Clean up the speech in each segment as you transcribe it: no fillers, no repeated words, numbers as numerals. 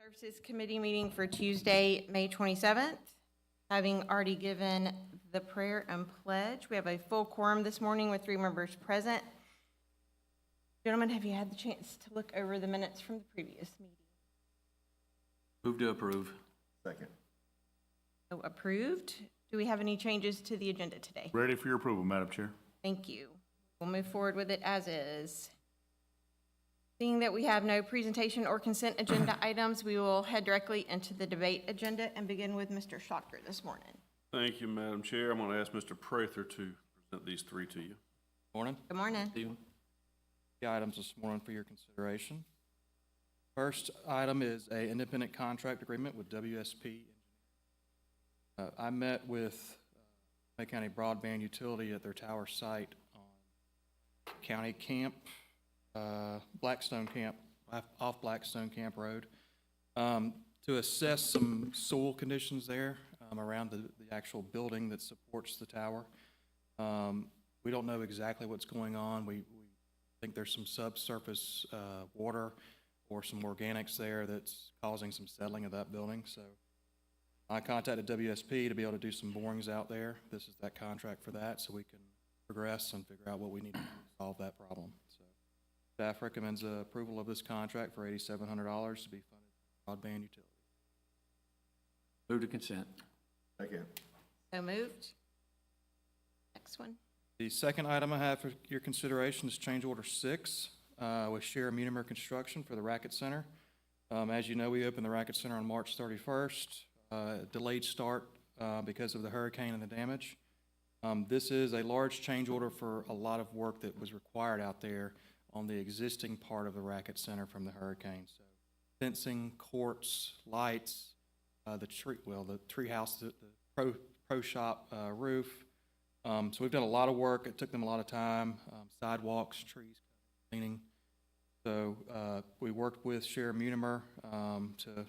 Services Committee meeting for Tuesday, May 27th. Having already given the prayer and pledge, we have a full quorum this morning with 3 members present. Gentlemen, have you had the chance to look over the minutes from the previous meeting? Move to approve. Second. So approved. Do we have any changes to the agenda today? Ready for your approval, Madam Chair. Thank you. We'll move forward with it as is. Seeing that we have no presentation or consent agenda items, we will head directly into the debate agenda and begin with Mr. Schlochter this morning. Thank you, Madam Chair. I'm going to ask Mr. Prather to present these 3 to you. Morning. Good morning. The items this morning for your consideration. First item is an independent contract agreement with WSP. I met with May County Broadband Utility at their tower site on County Camp, Blackstone Camp, off Blackstone Camp Road, to assess some soil conditions there around the actual building that supports the tower. We don't know exactly what's going on. We think there's some subsurface water or some organics there that's causing some settling of that building. So I contacted WSP to be able to do some borings out there. This is that contract for that, so we can progress and figure out what we need to do to solve that problem. So staff recommends approval of this contract for $8,700 to be funded by broadband utility. Move to consent. Second. So moved. Next one. The second item I have for your consideration is change order 6 with Share Munimer Construction for the Racket Center. As you know, we opened the Racket Center on March 31st. Delayed start because of the hurricane and the damage. This is a large change order for a lot of work that was required out there on the existing part of the Racket Center from the hurricane. So fencing, courts, lights, the tree house, the pro shop roof. So we've done a lot of work. It took them a lot of time, sidewalks, trees, cleaning. So we worked with Share Munimer to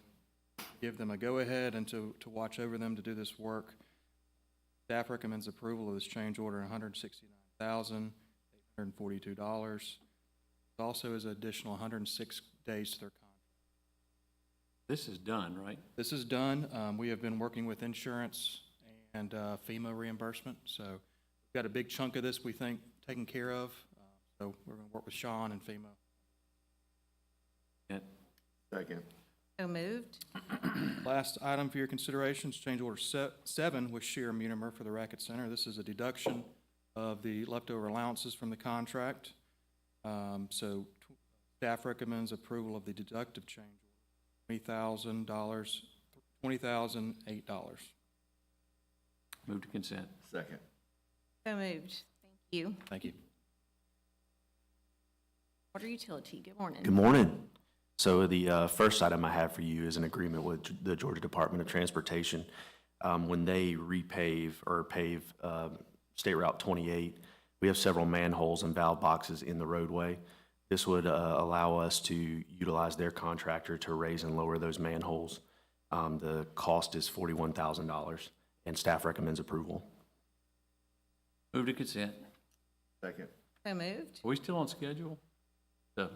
give them a go-ahead and to watch over them to do this work. Staff recommends approval of this change order, $169,842. It also is an additional 106 days to their contract. This is done, right? This is done. We have been working with insurance and FEMA reimbursement, so we've got a big chunk of this we think taken care of. So we're going to work with Sean and FEMA. Second. So moved. Last item for your consideration is change order 7 with Share Munimer for the Racket Center. This is a deduction of the leftover allowances from the contract. So staff recommends approval of the deductive change order, $20,008. Move to consent. Second. So moved. Thank you. Thank you. Water Utility, good morning. Good morning. So the first item I have for you is an agreement with the Georgia Department of Transportation. When they repave or pave State Route 28, we have several manholes and valve boxes in the roadway. This would allow us to utilize their contractor to raise and lower those manholes. The cost is $41,000, and staff recommends approval. Move to consent. Second. So moved. Are we still on schedule to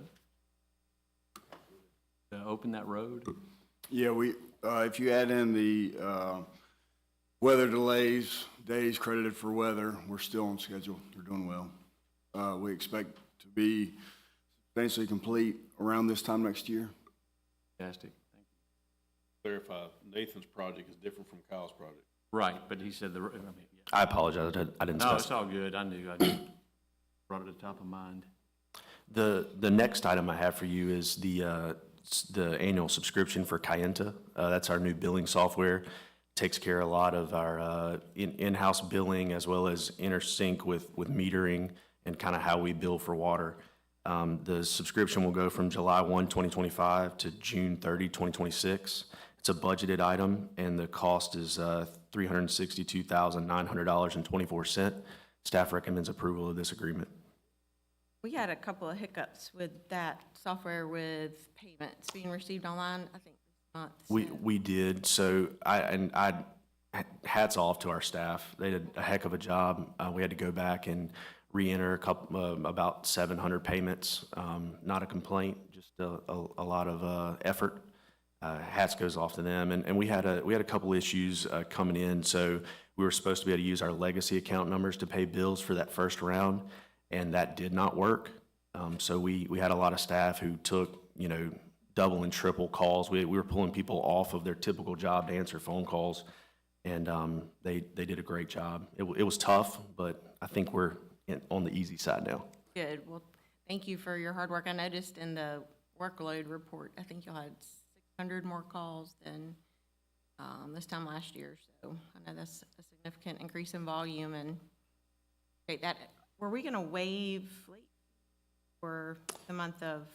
open that road? Yeah, we, if you add in the weather delays, days credited for weather, we're still on schedule. We're doing well. We expect to be substantially complete around this time next year. Fantastic. Thank you. Clarify, Nathan's project is different from Kyle's project. Right, but he said yeah. I apologize, I didn't No, specify. it's all good. I knew. I just brought it to the top of mind. The next item I have for you is the annual subscription for Kayenta. That's our new billing software. Takes care of a lot of our in-house billing as well as intersync with metering and kind of how we bill for water. The subscription will go from July 1, 2025 to June 30, 2026. It's a budgeted item, and the cost is $362,900.24. Staff recommends approval of this agreement. We had a couple of hiccups with that software with payments being received online, I think this month. We did. So I hats off to our staff. They did a heck of a job. We had to go back and re-enter about 700 payments. Not a complaint, just a lot of effort. hats goes off to them. And we had a couple issues coming in. So we were supposed to be able to use our legacy account numbers to pay bills for that first round, and that did not work. So we had a lot of staff who took, double and triple calls. We were pulling people off of their typical job to answer phone calls, and they did a great job. It was tough, but I think we're on the easy side now. Good. Well, thank you for your hard work. I noticed in the workload report, I think you'll had 600 more calls than this time last year. So I know that's a significant increase in volume, and okay, that, were we going to waive late for the month of?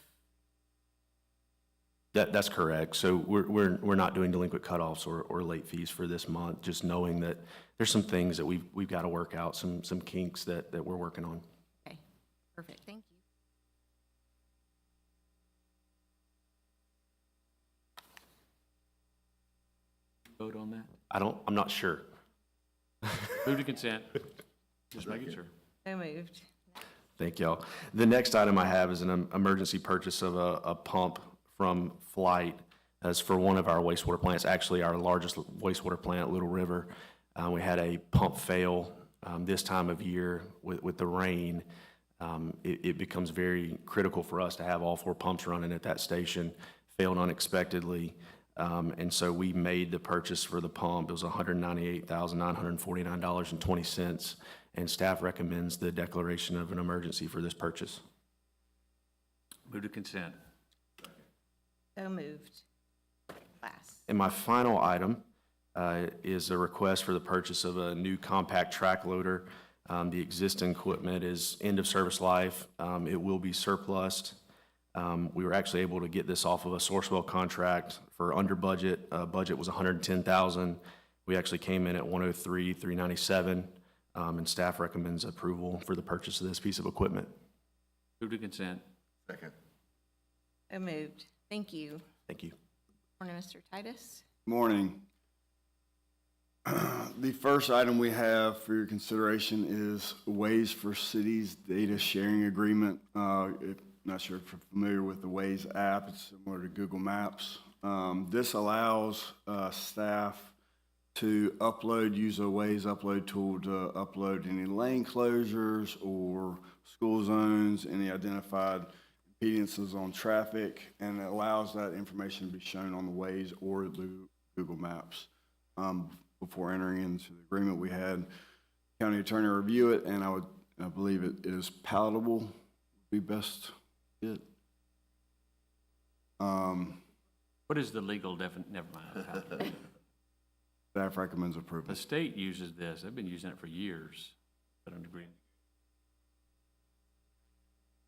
That's correct. So we're not doing delinquent cutoffs or late fees for this month, just knowing that there's some things that we've got to work out, some kinks that we're working on. Okay, perfect. Thank you. Vote on that? I'm not sure. Move to consent. Just making sure. So moved. Thank y'all. The next item I have is an emergency purchase of a pump from Flight as for one of our wastewater plants, actually our largest wastewater plant, Little River. We had a pump fail this time of year with the rain. It becomes very critical for us to have all 4 pumps running at that station. Failed unexpectedly. And so we made the purchase for the pump. It was $198,949.20, and staff recommends the declaration of an emergency for this purchase. Move to consent. So moved. Last. And my final item is a request for the purchase of a new compact track loader. The existing equipment is end of service life. It will be surplused. We were actually able to get this off of a Sourcewell contract for under budget. Budget was $110,000. We actually came in at $103,397, and staff recommends approval for the purchase of this piece of equipment. Move to consent. Second. So moved. Thank you. Thank you. Morning, Mr. Titus. Morning. The first item we have for your consideration is Ways for Cities Data Sharing Agreement. Not sure if you're familiar with the Waze app. It's similar to Google Maps. This allows staff to use a Waze upload tool to upload any lane closures or school zones, any identified impedances on traffic, and it allows that information to be shown on the Waze or the Google Maps. Before entering into the agreement, we had county attorney review it, and I believe it is palatable, would be best fit. What is the legal never mind. Staff recommends approval. The state uses this. They've been using it for years. But I'm agreeing.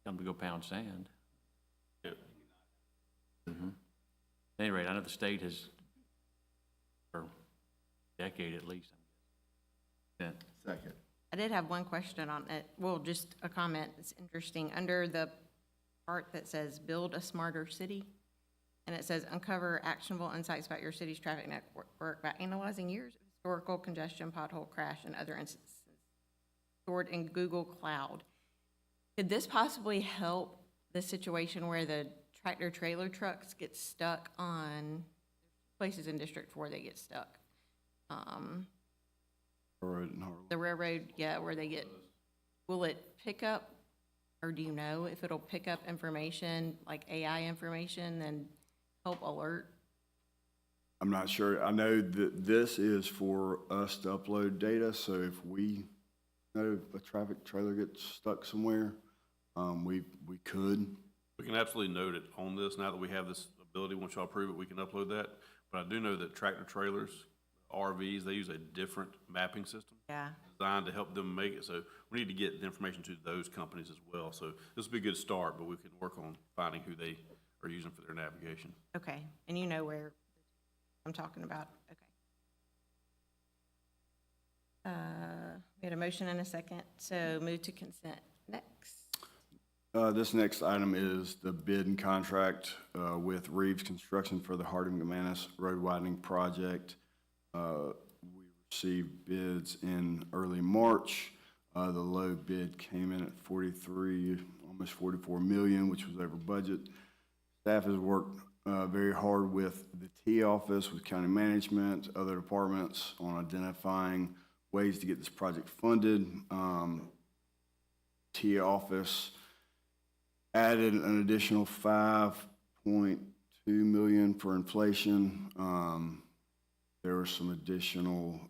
Come to go pound sand. Yeah. At any rate, I know the state has, for a decade at least. Second. I did have one question on it. Well, just a comment. It's interesting. Under the part that says build a smarter city, and it says uncover actionable insights about your city's traffic network by analyzing years of historical congestion, pothole crash, and other instances stored in Google Cloud. Could this possibly help the situation where the tractor trailer trucks get stuck on places in District 4 they get stuck? The railroad, yeah, where they get, will it pick up, or do you know if it'll pick up information, like AI information, and help alert? I'm not sure. I know that this is for us to upload data, so if we know a traffic trailer gets stuck somewhere, we could. We can absolutely note it on this. Now that we have this ability, once y'all approve it, we can upload that. But I do know that tractor trailers, RVs, they use a different mapping system Yeah. designed to help them make it. So we need to get the information to those companies as well. So this will be a good start, but we can work on finding who they are using for their navigation. Okay, and you know where I'm talking about, okay. We had a motion and a second, so move to consent. Next. This next item is the bid and contract with Reeves Construction for the Harding McManus Road Widening Project. We received bids in early March. The low bid came in at almost 44 million, which was over budget. Staff has worked very hard with the T office, with county management, other departments on identifying ways to get this project funded. T office added an additional 5.2 million for inflation. There were some additional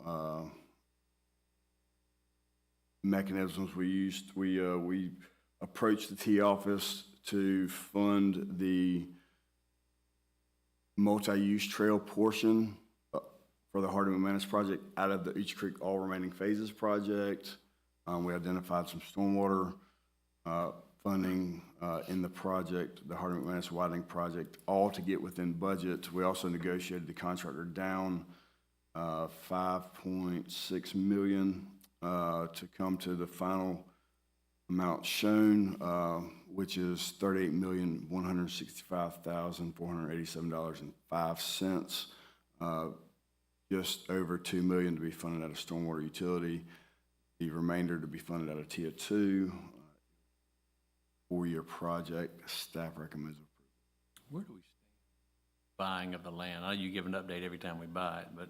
mechanisms we used. We approached the T office to fund the multi-use trail portion for the Harding McManus project out of the Each Creek All Remaining Phases project. We identified some stormwater funding in the project, the Harding McManus widening project, all to get within budget. We also negotiated the contractor down 5.6 million to come to the final amount shown, which is $38,165,487.05. Just over 2 million to be funded out of stormwater utility. The remainder to be funded out of Tier 2. 4-year project. Staff recommends approval. Where do we stand? Buying of the land. I know you give an update every time we buy it, but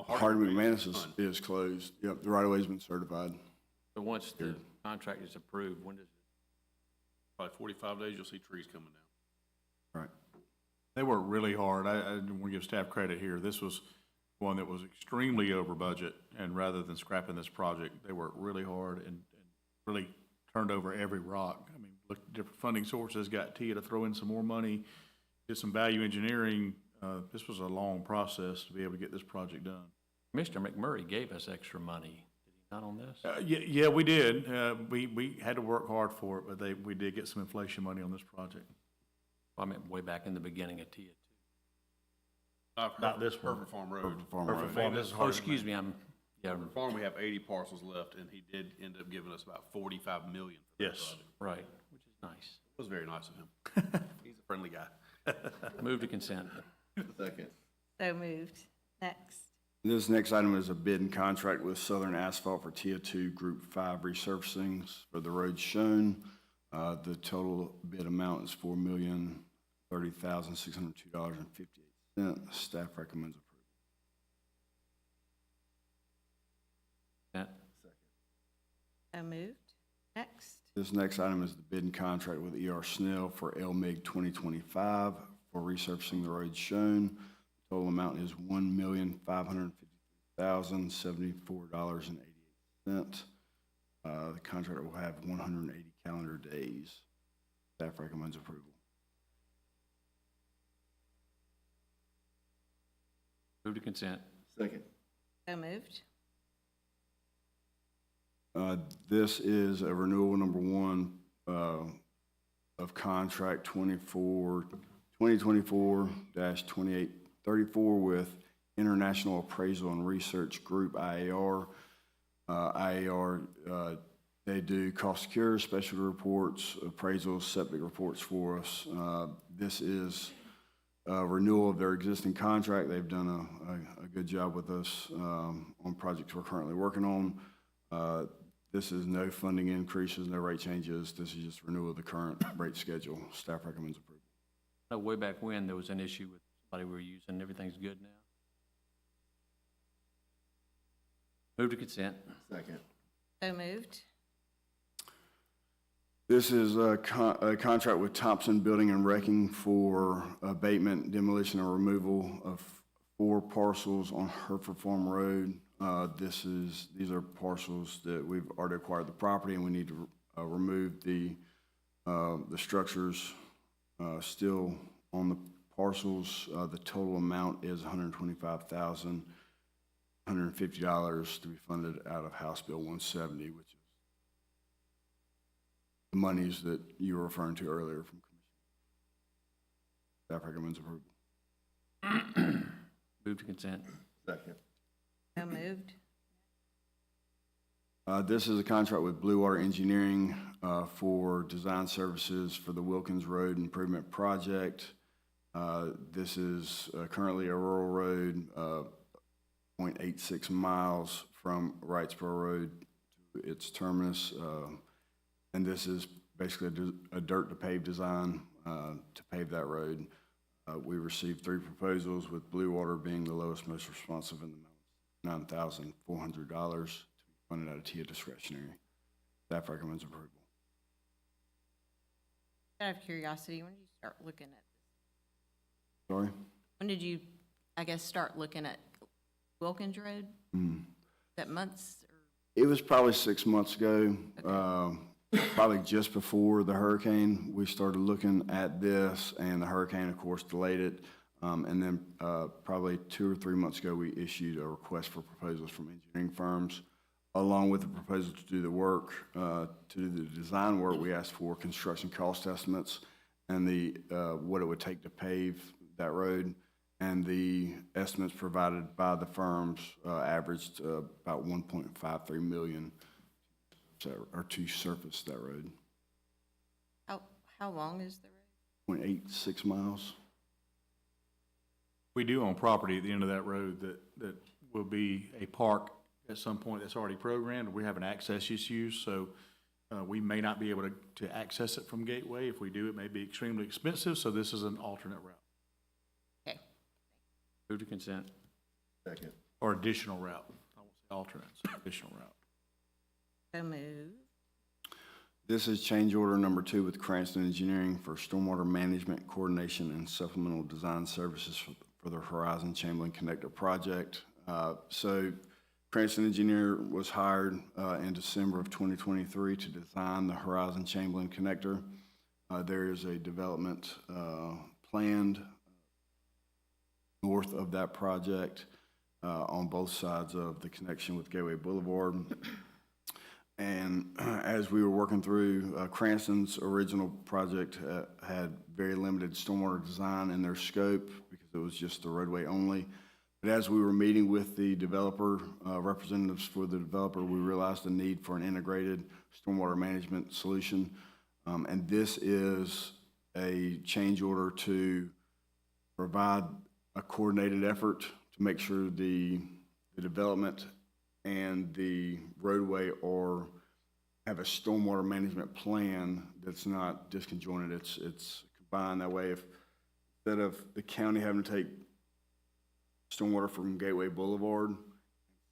Harding McManus is closed. Yep, the right-of-way's been certified. so once the contract is approved, when does it? Probably 45 days, you'll see trees coming down. Right. They worked really hard. I want to give staff credit here. This was one that was extremely over budget, and rather than scrapping this project, they worked really hard and really turned over every rock. I mean, looked at different funding sources, got TIA to throw in some more money, did some value engineering. This was a long process to be able to get this project done. Mr. McMurray gave us extra money. Did he not on this? Yeah, we did. We had to work hard for it, but we did get some inflation money on this project. I meant way back in the beginning of TIA Not this Perfect Farm Road. Perfect Farm. This is Oh, Harding excuse me, Perfect Farm, we have 80 parcels left, and he did end up giving us about 45 million for that Yes. project. right, which is nice. It was very nice of him. He's a friendly guy. Move to consent. Second. So moved. Next. This next item is a bid and contract with Southern Asphalt for Tier 2 Group 5 resurfacings for the roads shown. The total bid amount is $4,030,602.58. Staff recommends approval. Consent. So moved. Next. This next item is the bid and contract with ER Snell for LMIG 2025 for resurfacing the roads shown. The total amount is $1,553,074.88. The contract will have 180 calendar days. Staff recommends approval. Move to consent. Second. So moved. This is a renewal number 1 of contract 2024-2834 with International Appraisal and Research Group, IAR. IAR, they do cost cures, specialty reports, appraisals, septic reports for us. This is a renewal of their existing contract. They've done a good job with us on projects we're currently working on. This is no funding increases, no rate changes. This is just renewal of the current rate schedule. Staff recommends approval. No, way back when, there was an issue with somebody we were using. Everything's good now. Move to consent. Second. So moved. This is a contract with Thompson Building and Wrecking for abatement, demolition, and removal of 4 parcels on Hereford Farm Road. These are parcels that we've already acquired the property, and we need to remove the structures still on the parcels. The total amount is $125,150 to be funded out of House Bill 170, which is the monies that you were referring to earlier from Commission. Staff recommends approval. Move to consent. Second. So moved. This is a contract with Blue Water Engineering for design services for the Wilkins Road Improvement Project. This is currently a rural road, 0.86 miles from Wrightsboro Road to its terminus. And this is basically a dirt to pave design to pave that road. We received 3 proposals, with Blue Water being the lowest, most responsive, in the amount of $9,400 to be funded out of TIA discretionary. Staff recommends approval. Out of curiosity, when did you start looking at this? Sorry? When did you, I guess, start looking at Wilkins Road? That months or? It was probably 6 months ago, probably just before the hurricane. We started looking at this, and the hurricane, of course, delayed it. And then probably 2 or 3 months ago, we issued a request for proposals from engineering firms. Along with the proposal to do the work, to do the design work, we asked for construction cost estimates and what it would take to pave that road. And the estimates provided by the firms averaged about $1.53 million to surface that road. How long is the road? 0.86 miles. We do own property at the end of that road that will be a park at some point that's already programmed. We have an access issue, so we may not be able to access it from Gateway. If we do, it may be extremely expensive, so this is an alternate route, Okay. Move to consent. Second. or additional route. I won't say alternates, additional route. So moved. This is change order number 2 with Cranston Engineering for stormwater management, coordination, and supplemental design services for the Horizon Chamberlain Connector project. So Cranston Engineer was hired in December of 2023 to design the Horizon Chamberlain Connector. There is a development planned north of that project on both sides of the connection with Gateway Boulevard. And as we were working through, Cranston's original project had very limited stormwater design in their scope because it was just the roadway only. But as we were meeting with the developer, representatives for the developer, we realized the need for an integrated stormwater management solution. And this is a change order to provide a coordinated effort to make sure the development and the roadway have a stormwater management plan that's not disconjointed. It's combined that way. If instead of the county having to take stormwater from Gateway Boulevard,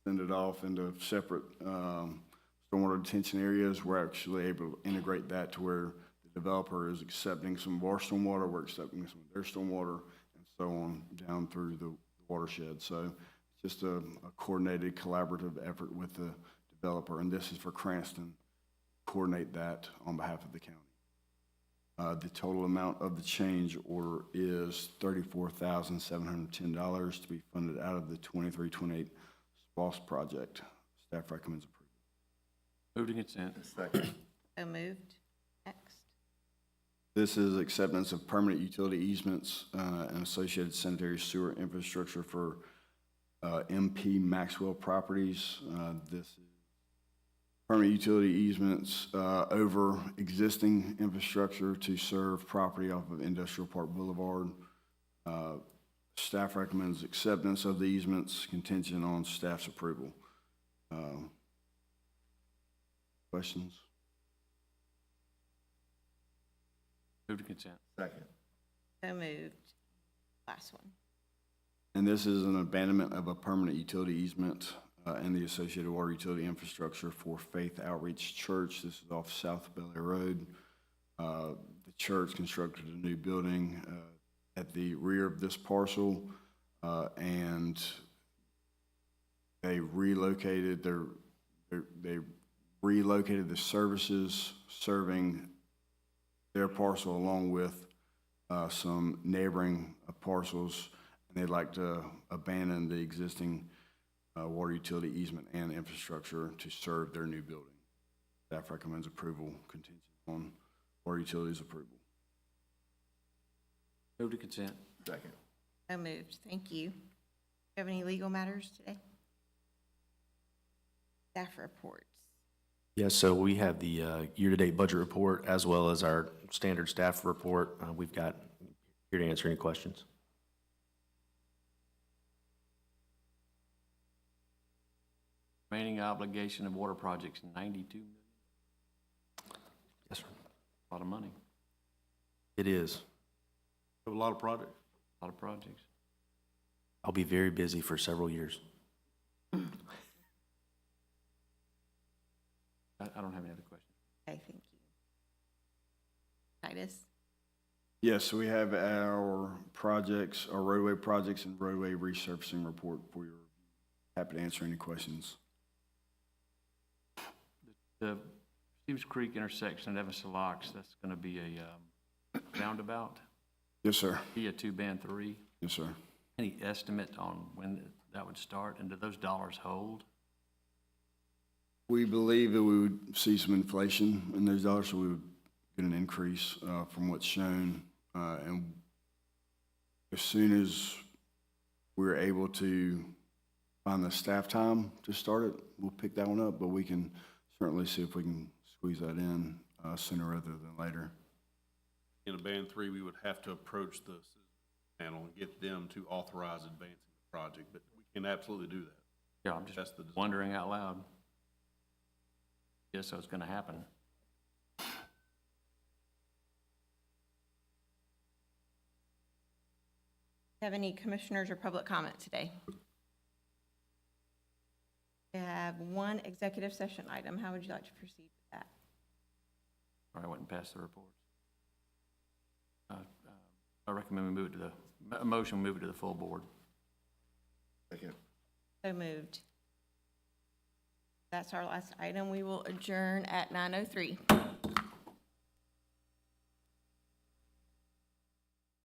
send it off into separate stormwater detention areas, we're actually able to integrate that to where the developer is accepting some of our stormwater, we're accepting some of their stormwater, and so on down through the watershed. So it's just a coordinated, collaborative effort with the developer, and this is for Cranston, coordinate that on behalf of the county. The total amount of the change order is $34,710 to be funded out of the 23-28 SPOS project. Staff recommends approval. Move to consent. Second. So moved. Next. This is acceptance of permanent utility easements and associated sanitary sewer infrastructure for MP Maxwell Properties. This is permanent utility easements over existing infrastructure to serve property off of Industrial Park Boulevard. Staff recommends acceptance of the easements contingent on staff's approval. Questions? Move to consent. Second. So moved. Last one. And this is an abandonment of a permanent utility easement and the associated water utility infrastructure for Faith Outreach Church. This is off South Bel Air Road. The church constructed a new building at the rear of this parcel, and they relocated the services serving their parcel along with some neighboring parcels, and they'd like to abandon the existing water utility easement and infrastructure to serve their new building. Staff recommends approval contingent on water utilities approval. Move to consent. Second. So moved. Thank you. Do you have any legal matters today? Staff reports. Yes, so we have the year-to-date budget report as well as our standard staff report. We've got here to answer any questions. Remaining obligation of water projects, 92 million. Yes, sir. A lot of money. It is. Have a lot of projects. A lot of projects. I'll be very busy for several years. I don't have any other questions. Okay, thank you. Titus? Yes, so we have our projects, our roadway projects and roadway resurfacing report for your review. Happy to answer any questions. The Stevens Creek intersection at Evanston Locks, that's gonna be a roundabout, Yes, sir. be a 2-band 3. Yes, sir. Any estimate on when that would start, and do those dollars hold? We believe that we would see some inflation in those dollars, so we would get an increase from what's shown. And as soon as we're able to find the staff time to start it, we'll pick that one up, but we can certainly see if we can squeeze that in sooner rather than later. In a band 3, we would have to approach the citizen panel and get them to authorize advancing the project, but we can absolutely do that. Yeah, I'm That's just the design. wondering out loud. Yes, so it's gonna happen. Have any commissioners or public comment today? We have one executive session item. How would you like to proceed with that? Or I wouldn't pass the reports. I recommend we move it to a motion, move it to the full board. So moved. That's our last item. We will adjourn at 9:03.